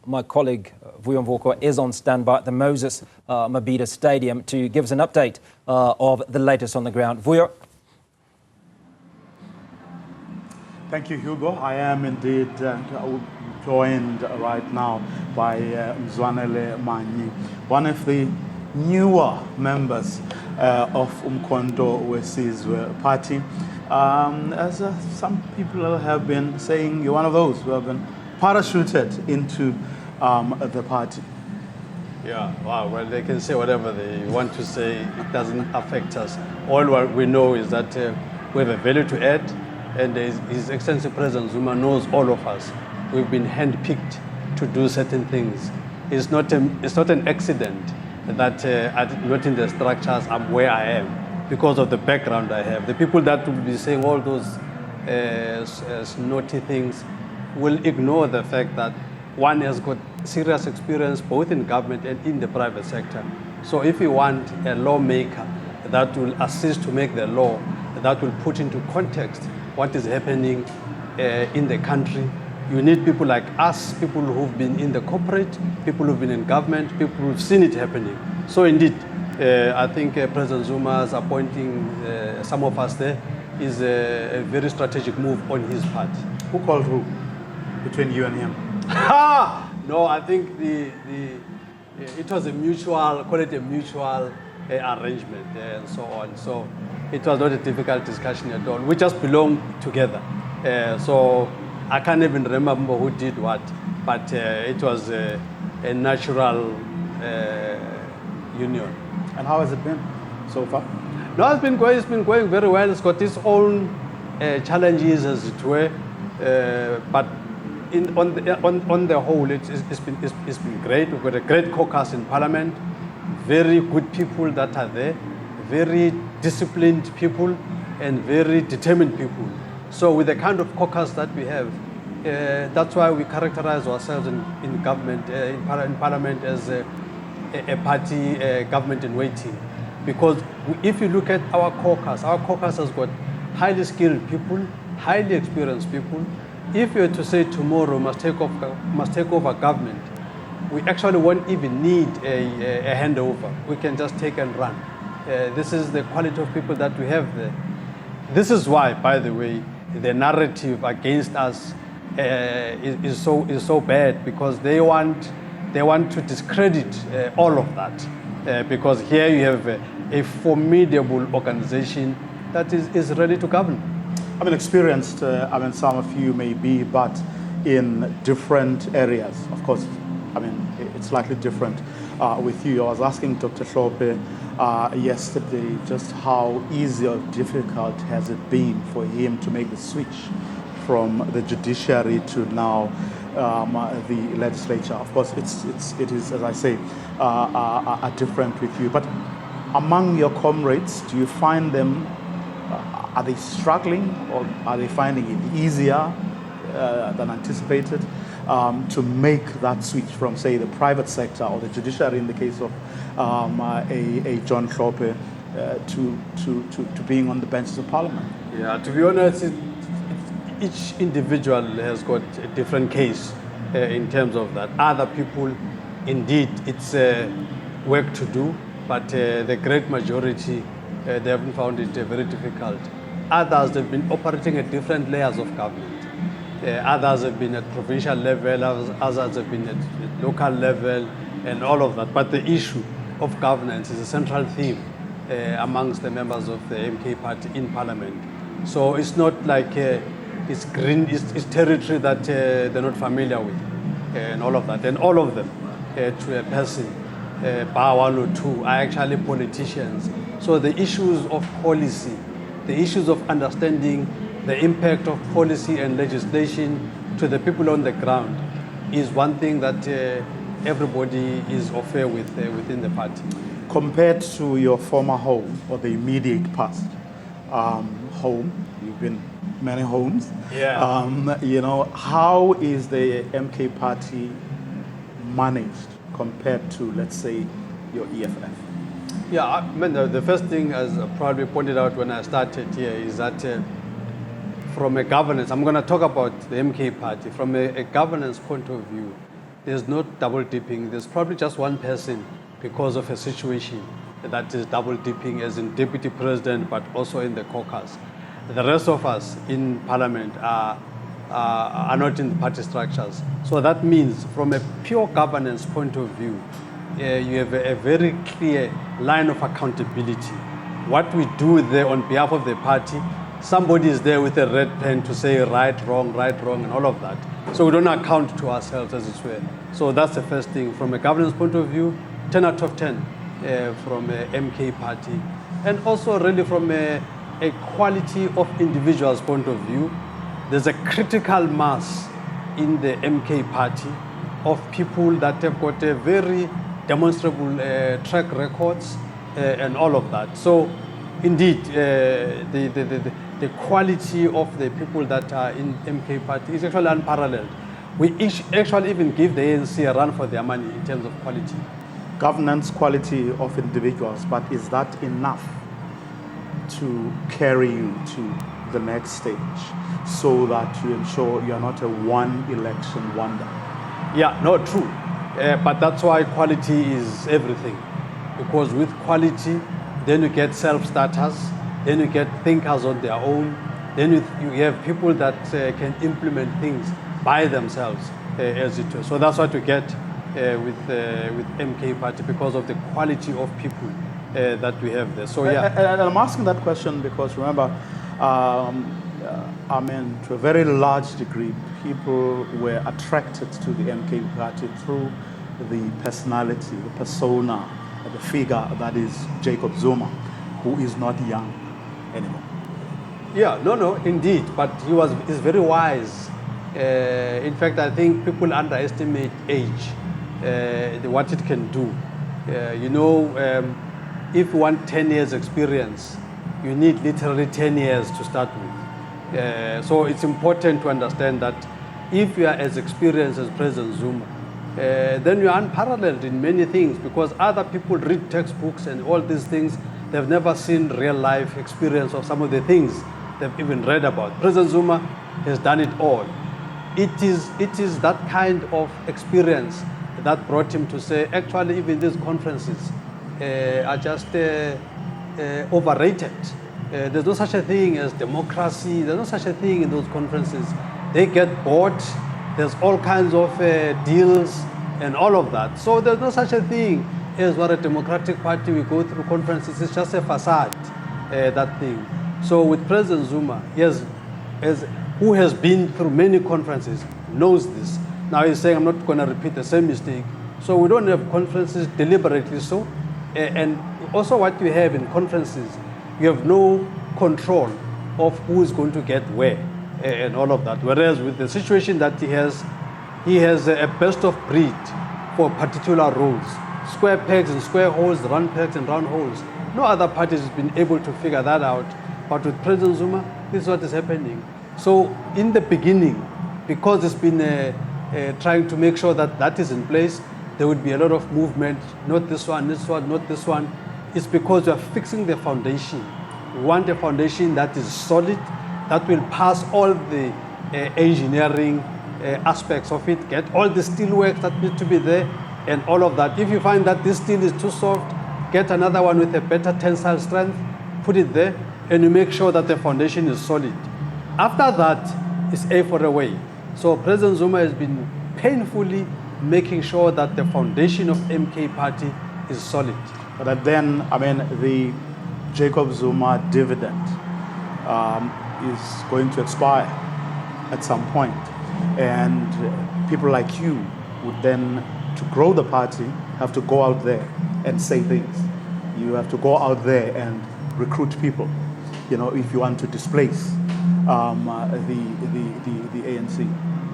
My colleague Vuyo Mvoko is on standby at the Moses Mabhida Stadium to give us an update of the latest on the ground. Vuyo. Thank you, Hugo. I am indeed joined right now by Mzwanele Manyi, one of the newer members of Umkhonto Wesizwe Party. As some people have been saying, you're one of those who have been parachuted into the party. Yeah, wow, well, they can say whatever they want to say. It doesn't affect us. All what we know is that we have a value to add, and His Excellency President Zuma knows all of us. We've been handpicked to do certain things. It's not an accident that I'm not in the structures. I'm where I am because of the background I have. The people that will be saying all those naughty things will ignore the fact that one has got serious experience both in government and in the private sector. So if you want a lawmaker that will assist to make the law, that will put into context what is happening in the country, you need people like us, people who've been in the corporate, people who've been in government, people who've seen it happening. So indeed, I think President Zuma's appointing some of us there is a very strategic move on his part. Who called who between you and him? No, I think it was a mutual, call it a mutual arrangement and so on. So it was not a difficult discussion at all. We just belong together. So I can't even remember who did what, but it was a natural union. And how has it been so far? No, it's been going very well. It's got its own challenges, as it were, but on the whole, it's been great. We've got a great caucus in Parliament, very good people that are there, very disciplined people, and very determined people. So with the kind of caucus that we have, that's why we characterize ourselves in government, in Parliament as a party government in waiting. Because if you look at our caucus has got highly skilled people, highly experienced people. If you were to say tomorrow must take over government, we actually won't even need a handover. We can just take and run. This is the quality of people that we have there. This is why, by the way, the narrative against us is so bad, because they want to discredit all of that. Because here you have a formidable organization that is ready to govern. I mean, experienced, some of you may be, but in different areas. Of course, it's slightly different with you. I was asking Dr. Hlophe yesterday just how easy or difficult has it been for him to make the switch from the judiciary to now the legislature. Of course, it is, as I say, different with you. But among your comrades, do you find them, are they struggling, or are they finding it easier than anticipated to make that switch from, say, the private sector or the judiciary in the case of a John Hlophe to being on the benches of Parliament? Yeah, to be honest, each individual has got a different case in terms of that. Other people, indeed, it's work to do, but the great majority, they haven't found it very difficult. Others have been operating at different layers of government. Others have been at provincial level, others have been at local level, and all of that. But the issue of governance is a central theme amongst the members of the MK party in Parliament. So it's not like it's it's territory that they're not familiar with, and all of that. And all of them, to a person, bar one or two, are actually politicians. So the issues of policy, the issues of understanding the impact of policy and legislation to the people on the ground is one thing that everybody is affair with within the party. Compared to your former home or the immediate past home, you've been many homes. Yeah. How is the MK party managed compared to, let's say, your EFF? Yeah, the first thing, as I probably pointed out when I started here, is that from a governance, I'm going to talk about the MK party, from a governance point of view, there's no double dipping. There's probably just one person because of a situation that is double dipping as in deputy president, but also in the caucus. The rest of us in parliament are not in the party structures. So that means from a pure governance point of view, you have a very clear line of accountability. What we do there on behalf of the party, somebody is there with a red pen to say right, wrong, and all of that. So we don't account to ourselves, as it were. So that's the first thing. From a governance point of view, 10 out of 10 from a MK party. And also really from a quality of individuals point of view, there's a critical mass in the MK party of people that have got a very demonstrable track records and all of that. So indeed, the quality of the people that are in MK party is actually unparalleled. We actually even give the ANC a run for their money in terms of quality. Governance, quality of individuals, but is that enough to carry you to the next stage so that you ensure you are not a one election wonder? Yeah, no, true. But that's why quality is everything. Because with quality, then you get self-starters, then you get thinkers on their own, then you have people that can implement things by themselves, as it were. So that's what we get with MK Party, because of the quality of people that we have there. So yeah. And I'm asking that question because remember, I mean, to a very large degree, people were attracted to the MK Party through the personality, the persona, the figure that is Jacob Zuma, who is not young anymore. Yeah, no, indeed. But he's very wise. In fact, I think people underestimate age, what it can do. If you want 10 years experience, you need literally 10 years to start with. So it's important to understand that if you are as experienced as President Zuma, then you are unparalleled in many things, because other people read textbooks and all these things. They've never seen real life experience of some of the things they've even read about. President Zuma has done it all. It is that kind of experience that brought him to say, actually, even these conferences are just overrated. There's no such a thing as democracy. There's no such a thing in those conferences. They get bought. There's all kinds of deals and all of that. So there's no such a thing as what a democratic party we go through conferences. It's just a facade, that thing. So with President Zuma, yes, who has been through many conferences, knows this. Now he's saying, I'm not going to repeat the same mistake. So we don't have conferences deliberately so. And also what you have in conferences, you have no control of who is going to get where and all of that. Whereas with the situation that he has a best of breed for particular roles. Square pegs and square holes, round pegs and round holes. No other party has been able to figure that out. But with President Zuma, this is what is happening. So in the beginning, because it's been trying to make sure that that is in place, there would be a lot of movement, not this one, not this one. It's because we are fixing the foundation. We want a foundation that is solid, that will pass all the engineering aspects of it, get all the steel work that needs to be there, and all of that. If you find that this steel is too soft, get another one with a better tensile strength, put it there, and you make sure that the foundation is solid. After that, it's A for a way. So President Zuma has been painfully making sure that the foundation of MK Party is solid. But then, I mean, the Jacob Zuma dividend is going to expire at some point. And people like you would then, to grow the party, have to go out there and say things. You have to go out there and recruit people, if you want to displace the ANC.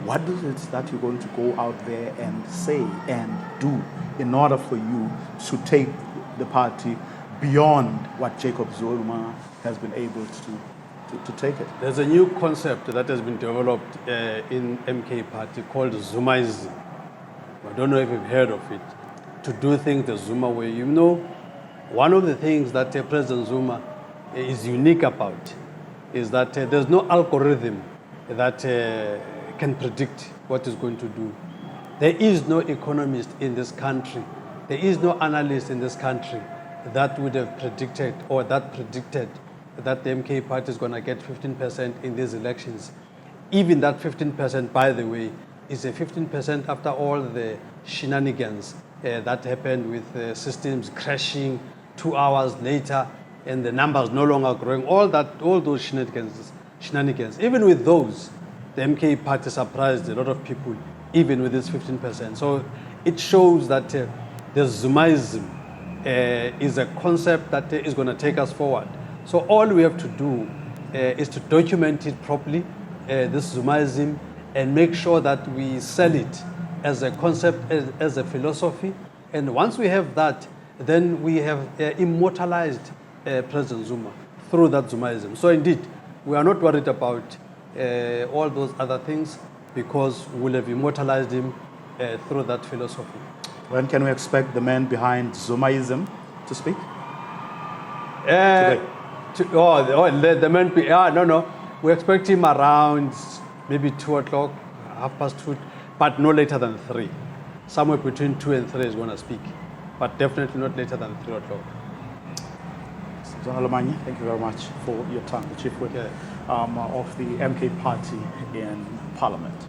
What is it that you're going to go out there and say and do in order for you to take the party beyond what Jacob Zuma has been able to take it? There's a new concept that has been developed in MK Party called Zumism. I don't know if you've heard of it. To do things the Zuma way. One of the things that President Zuma is unique about is that there's no algorithm that can predict what he's going to do. There is no economist in this country, there is no analyst in this country that would have predicted or that predicted that the MK party is going to get 15% in these elections. Even that 15%, by the way, is a 15% after all the shenanigans that happened with systems crashing 2 hours later and the numbers no longer growing. All those shenanigans. Even with those, the MK party surprised a lot of people, even with this 15%. So it shows that the Zumism is a concept that is going to take us forward. So all we have to do is to document it properly, this Zumism, and make sure that we sell it as a concept, as a philosophy. And once we have that, then we have immortalized President Zuma through that Zumism. So indeed, we are not worried about all those other things because we'll have immortalized him through that philosophy. When can we expect the man behind Zumism to speak? The man, no. We expect him around maybe 2 o'clock, 2:30, but no later than 3. Somewhere between 2 and 3 is going to speak, but definitely not later than 3 o'clock. Mzwanele Manyi, thank you very much for your time, the Chief Whip of the MK Party in Parliament.